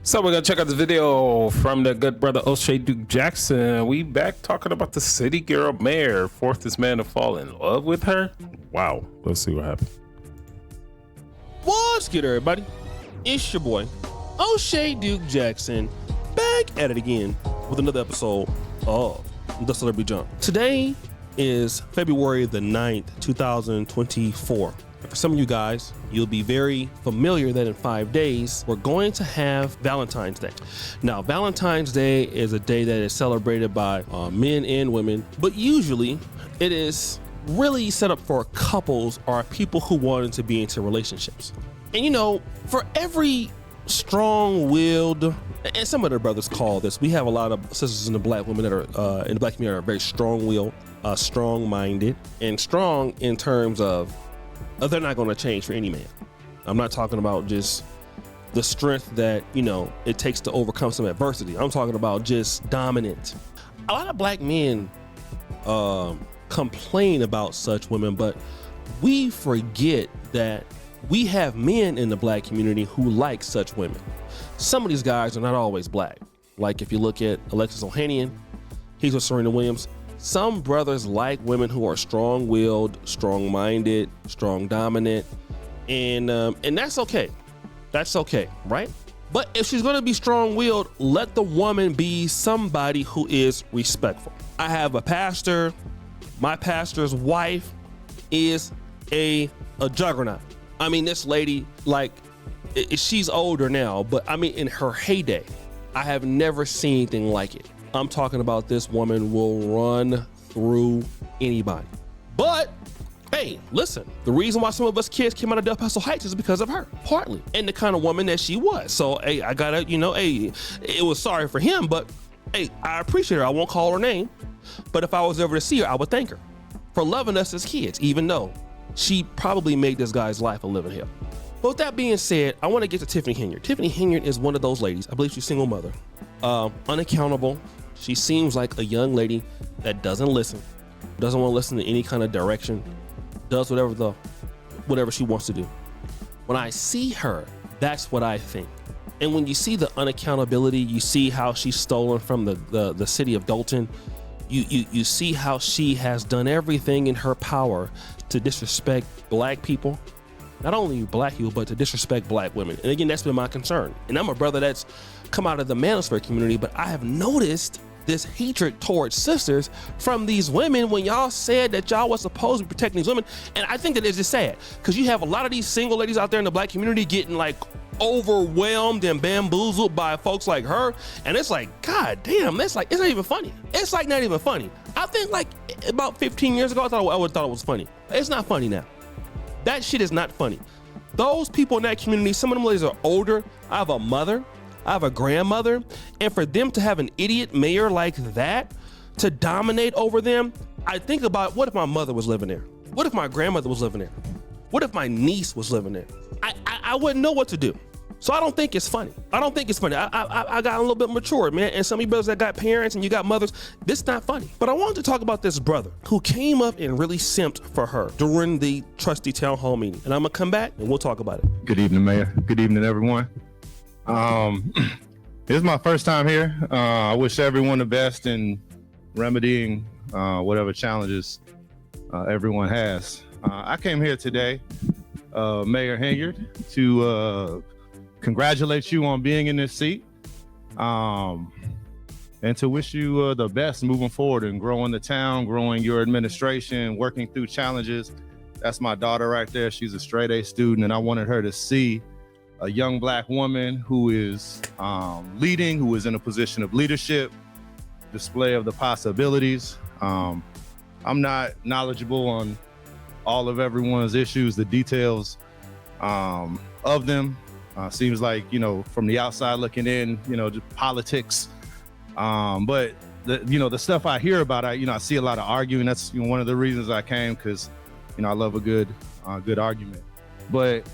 So we're gonna check out this video from the good brother O'Shea Duke Jackson. We back talking about the city girl mayor, fourth this man to fall in love with her. Wow, let's see what happens. What's good, everybody? It's your boy O'Shea Duke Jackson, back at it again with another episode of The Celebrity Jump. Today is February the 9th, 2024. And for some of you guys, you'll be very familiar that in 5 days, we're going to have Valentine's Day. Now, Valentine's Day is a day that is celebrated by men and women, but usually it is really set up for couples or people who wanted to be into relationships. And you know, for every strong-willed, and some of their brothers call this, we have a lot of sisters in the black women that are in the black community are very strong-willed, strong-minded, and strong in terms of they're not going to change for any man. I'm not talking about just the strength that, you know, it takes to overcome some adversity. I'm talking about just dominant. A lot of black men complain about such women, but we forget that we have men in the black community who like such women. Some of these guys are not always black. Like if you look at Alexis Ohanian, he's with Serena Williams. Some brothers like women who are strong-willed, strong-minded, strong-dominant, and that's okay. That's okay, right? But if she's gonna be strong-willed, let the woman be somebody who is respectful. I have a pastor. My pastor's wife is a juggernaut. I mean, this lady, like, she's older now, but I mean, in her heyday, I have never seen anything like it. I'm talking about this woman will run through anybody. But hey, listen, the reason why some of us kids came out of Del Paso Heights is because of her, partly, and the kind of woman that she was. So hey, I gotta, you know, hey, it was sorry for him, but hey, I appreciate her. I won't call her name, but if I was ever to see her, I would thank her for loving us as kids, even though she probably made this guy's life a living hell. But with that being said, I want to get to Tiffany Henyard. Tiffany Henyard is one of those ladies, I believe she's a single mother, unaccountable. She seems like a young lady that doesn't listen, doesn't want to listen to any kind of direction, does whatever she wants to do. When I see her, that's what I think. And when you see the unaccountability, you see how she's stolen from the city of Dalton. You see how she has done everything in her power to disrespect black people. Not only black people, but to disrespect black women. And again, that's been my concern. And I'm a brother that's come out of the manosphere community, but I have noticed this hatred towards sisters from these women when y'all said that y'all was supposed to be protecting these women. And I think that it's just sad because you have a lot of these single ladies out there in the black community getting like overwhelmed and bamboozled by folks like her. And it's like, God damn, that's like, it's not even funny. It's like not even funny. I think like about 15 years ago, I would have thought it was funny. It's not funny now. That shit is not funny. Those people in that community, some of them ladies are older. I have a mother, I have a grandmother, and for them to have an idiot mayor like that to dominate over them, I think about what if my mother was living there? What if my grandmother was living there? What if my niece was living there? I wouldn't know what to do. So I don't think it's funny. I don't think it's funny. I got a little bit mature, man. And some of you brothers that got parents and you got mothers, this is not funny. But I wanted to talk about this brother who came up and really simped for her during the trustee town hall meeting. And I'm gonna come back and we'll talk about it. Good evening, Mayor. Good evening, everyone. This is my first time here. I wish everyone the best in remedying whatever challenges everyone has. I came here today, Mayor Henyard, to congratulate you on being in this seat and to wish you the best moving forward and growing the town, growing your administration, working through challenges. That's my daughter right there. She's a straight A student, and I wanted her to see a young black woman who is leading, who is in a position of leadership, display of the possibilities. I'm not knowledgeable on all of everyone's issues, the details of them. Seems like, you know, from the outside looking in, you know, just politics. But the stuff I hear about, I see a lot of arguing. That's one of the reasons I came, because, I love a good argument. But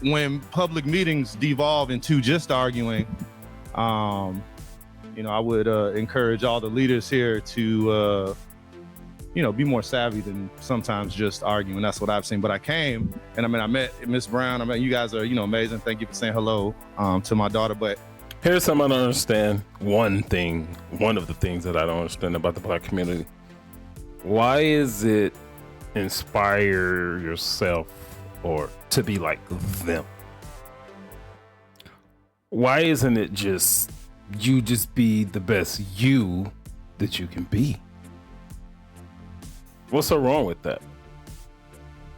when public meetings devolve into just arguing, I would encourage all the leaders here to be more savvy than sometimes just arguing. That's what I've seen. But I came, and I met Miss Brown. You guys are, amazing. Thank you for saying hello to my daughter. But Here's something I don't understand. One of the things that I don't understand about the black community. Why is it inspire yourself or to be like them? Why isn't it just you just be the best you that you can be? What's so wrong with that?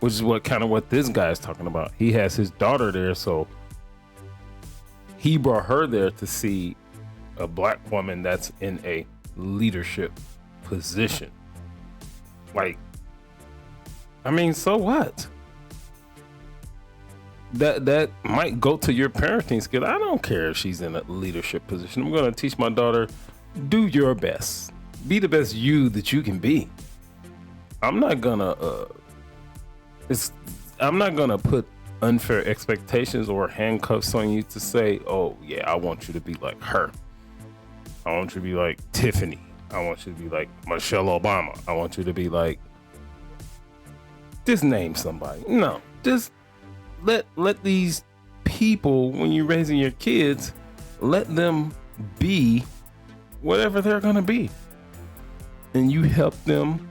Which is what this guy is talking about. He has his daughter there, so he brought her there to see a black woman that's in a leadership position. Like, I mean, so what? That might go to your parenting skill. I don't care if she's in a leadership position. I'm going to teach my daughter, do your best. Be the best you that you can be. I'm not gonna put unfair expectations or handcuffs on you to say, oh yeah, I want you to be like her. I want you to be like Tiffany. I want you to be like Michelle Obama. I want you to be like, just name somebody. No, just let these people, when you're raising your kids, let them be whatever they're gonna be. And you help them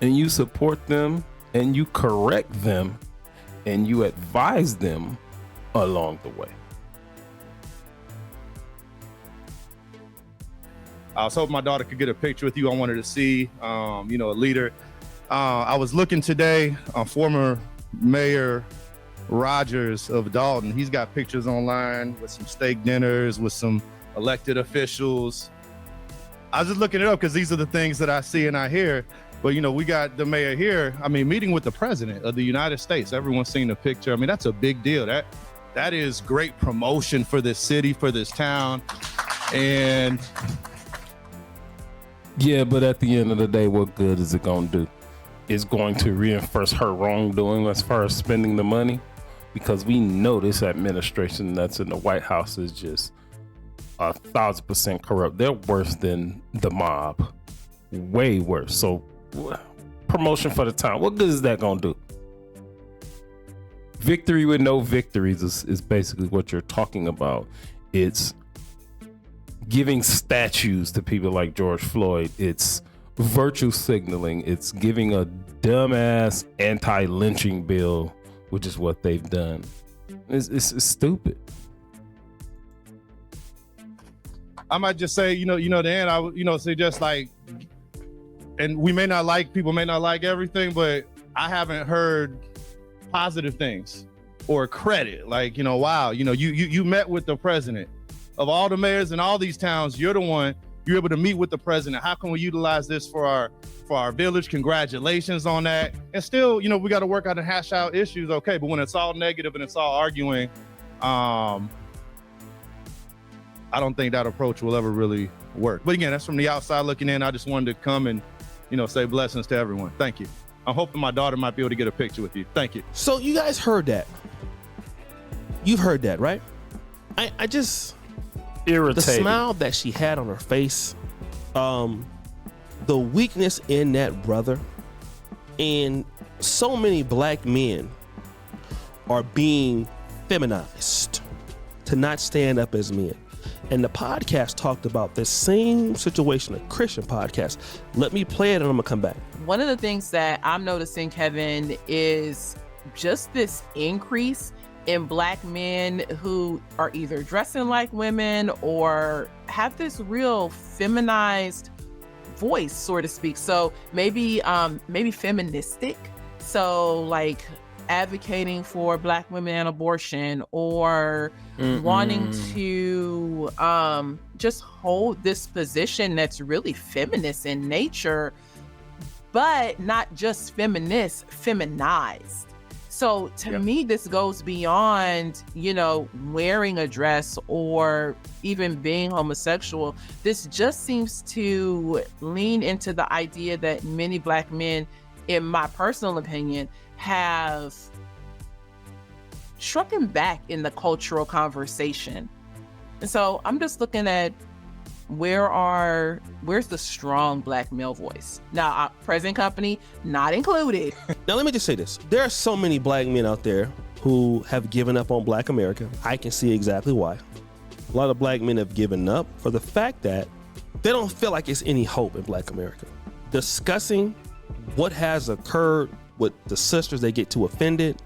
and you support them and you correct them and you advise them along the way. I was hoping my daughter could get a picture with you. I wanted to see, a leader. I was looking today on former Mayor Rogers of Dalton. He's got pictures online with some steak dinners, with some elected officials. I was just looking it up because these are the things that I see and I hear. But, we got the mayor here, meeting with the president of the United States. Everyone's seen the picture. I mean, that's a big deal. That is great promotion for this city, for this town. And yeah, but at the end of the day, what good is it going to do? It's going to reinforce her wrongdoing as far as spending the money, because we know this administration that's in the White House is just 1,000% corrupt. They're worse than the mob, way worse. So promotion for the town, what good is that going to do? Victory with no victories is basically what you're talking about. It's giving statues to people like George Floyd. It's virtue signaling. It's giving a dumbass anti-lynching bill, which is what they've done. It's stupid. I might just say, Dan, I say just like, and people may not like everything, but I haven't heard positive things or credit. Like, wow, you met with the president. Of all the mayors in all these towns, you're able to meet with the president. How can we utilize this for our village? Congratulations on that. And still, we got to work out and hash out issues. Okay. But when it's all negative and it's all arguing, I don't think that approach will ever really work. But again, that's from the outside looking in. I just wanted to come and, say blessings to everyone. Thank you. I'm hoping my daughter might be able to get a picture with you. Thank you. So you guys heard that. You've heard that, right? I just... irritated. The smile that she had on her face, the weakness in that brother, and so many black men are being feminized to not stand up as men. And the podcast talked about this same situation, a Christian podcast. Let me play it and I'm gonna come back. One of the things that I'm noticing, Kevin, is just this increase in black men who are either dressing like women or have this real feminized voice, so to speak. So maybe feministic. So like advocating for black women and abortion, or wanting to just hold this position that's really feminist in nature, but not just feminist, feminized. So to me, this goes beyond, wearing a dress or even being homosexual. This just seems to lean into the idea that many black men, in my personal opinion, have shrunken back in the cultural conversation. And so I'm just looking at where's the strong black male voice? Now, present company not included. Now, let me just say this. There are so many black men out there who have given up on black America. I can see exactly why. A lot of black men have given up for the fact that they don't feel like it's any hope in black America. Discussing what has occurred with the sisters, they get too offended.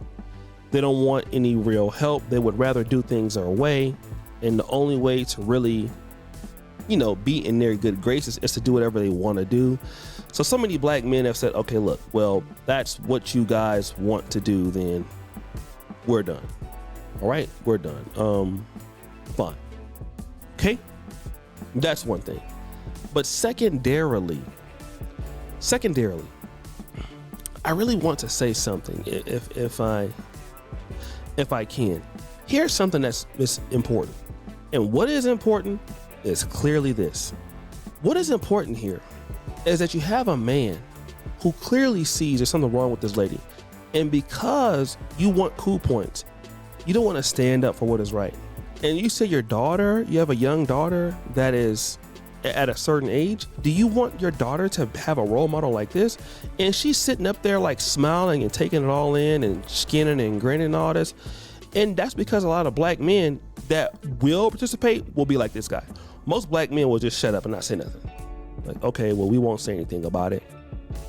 They don't want any real help. They would rather do things their way. And the only way to really, be in their good graces is to do whatever they want to do. So many black men have said, okay, look, well, that's what you guys want to do, then we're done. All right, we're done. Fine. Okay, that's one thing. But secondarily, I really want to say something if I can. Here's something that's important. And what is important is clearly this. What is important here is that you have a man who clearly sees there's something wrong with this lady. And because you want cool points, you don't want to stand up for what is right. And you say your daughter, you have a young daughter that is at a certain age. Do you want your daughter to have a role model like this? And she's sitting up there like smiling and taking it all in and skinning and grinning and all this. And that's because a lot of black men that will participate will be like this guy. Most black men will just shut up and not say nothing. Like, okay, well, we won't say anything about it.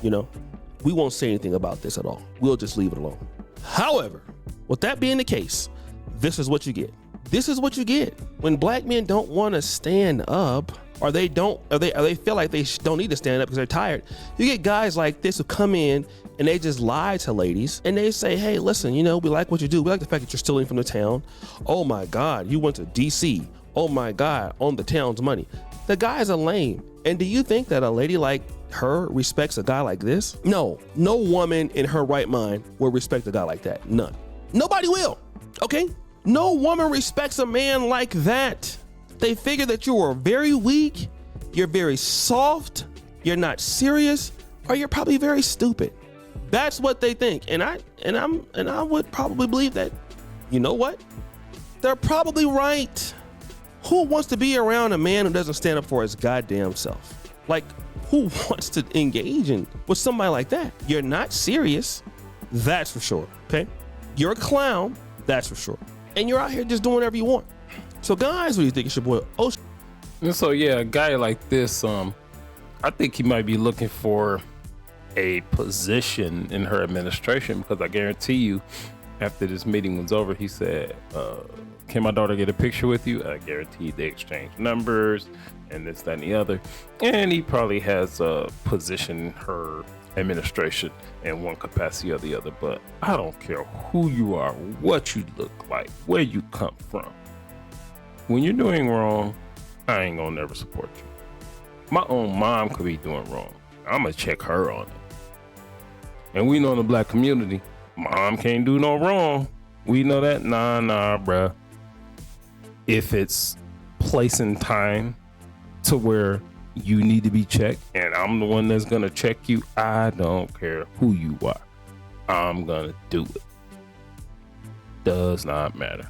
We won't say anything about this at all. We'll just leave it alone. However, with that being the case, this is what you get. This is what you get when black men don't want to stand up, or they feel like they don't need to stand up because they're tired. You get guys like this who come in and they just lie to ladies and they say, hey, listen, we like what you do. We like the fact that you're stealing from the town. Oh my God, you went to DC. Oh my God, on the town's money. The guys are lame. And do you think that a lady like her respects a guy like this? No woman in her right mind will respect a guy like that. None. Nobody will. Okay? No woman respects a man like that. They figure that you are very weak, you're very soft, you're not serious, or you're probably very stupid. That's what they think. And I would probably believe that, you know what? They're probably right. Who wants to be around a man who doesn't stand up for his goddamn self? Like, who wants to engage with somebody like that? You're not serious, that's for sure, okay? You're a clown, that's for sure. And you're out here just doing whatever you want. So guys, what do you think? It's your boy And so yeah, a guy like this, I think he might be looking for a position in her administration, because I guarantee you, after this meeting was over, he said, can my daughter get a picture with you? I guarantee they exchanged numbers and this, that, and the other. And he probably has a position in her administration in one capacity or the other. But I don't care who you are, what you look like, where you come from. When you're doing wrong, I ain't gonna never support you. My own mom could be doing wrong. I'm gonna check her on it. And we know in the black community, mom can't do no wrong. We know that. Nah, bruh. If it's place and time to where you need to be checked, and I'm the one that's gonna check you, I don't care who you are. I'm gonna do it. Does not matter.